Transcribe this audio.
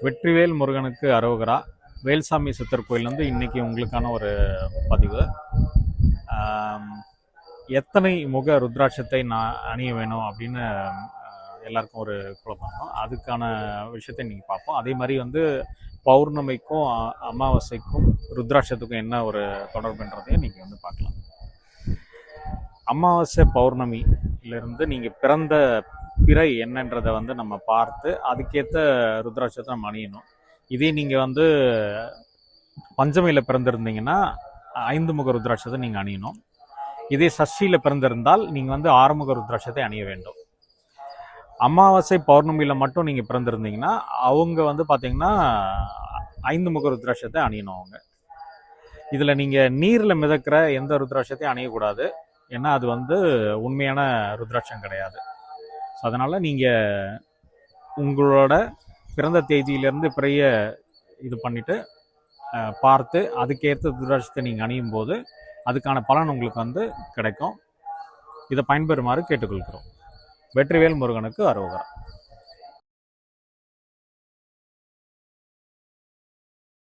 வெற்றிவேல் முருகனுக்கு அரோகரா. வேல்சாமி சித்தர் கோயிலேருந்து இன்னைக்கு உங்களுக்கான ஒரு பதிவு. எத்தனை முக ருத்ராட்சத்தை நான் அணிய வேணும் அப்படின்னு எல்லாருக்கும் ஒரு குழப்பம் இருக்கும். அதுக்கான விஷயத்தை நீங்கள் பார்ப்போம். அதே மாதிரி பௌர்ணமிக்கும் அமாவாசைக்கும் ருத்ராட்சத்துக்கும் என்ன ஒரு தொடர்புன்றதையும் நீங்கள் பார்க்கலாம். அமாவாசை பௌர்ணமியிலிருந்து நீங்கள் பிறந்த பிறை என்னன்றதை நம்ம பார்த்து அதுக்கேற்ற ருத்ராட்சத்தை நம்ம அணியணும். இதே நீங்கள் பஞ்சமியில் பிறந்திருந்தீங்கன்னா 5 முக ருத்ராட்சத்தை நீங்கள் அணியணும். இதே சஷ்டியில் பிறந்திருந்தால் நீங்கள் 6 முக ருத்ராட்சத்தை அணிய வேண்டும். அமாவாசை பௌர்ணமியில் மட்டும் நீங்கள் பிறந்திருந்தீங்கன்னா அவங்க பார்த்தீங்கன்னா 5 முக ருத்ராட்சத்தை அணியணும். அவங்க இதில் நீங்கள் நீரில் மிதக்கிற எந்த ருத்ராட்சத்தையும் அணியக்கூடாது. ஏன்னா அது உண்மையான ருத்ராட்சம் கிடையாது. ஸோ அதனால் நீங்கள் உங்களோட பிறந்த தேதியிலேருந்து பிறைய இது பண்ணிவிட்டு பார்த்து அதுக்கேற்ற ருத்ராட்சத்தை நீங்கள் அணியும் போது அதுக்கான பலன் உங்களுக்கு கிடைக்கும். இதை பயன்பெறுமாறு கேட்டுக்கொள்கிறோம். வெற்றிவேல் முருகனுக்கு அரோகரா.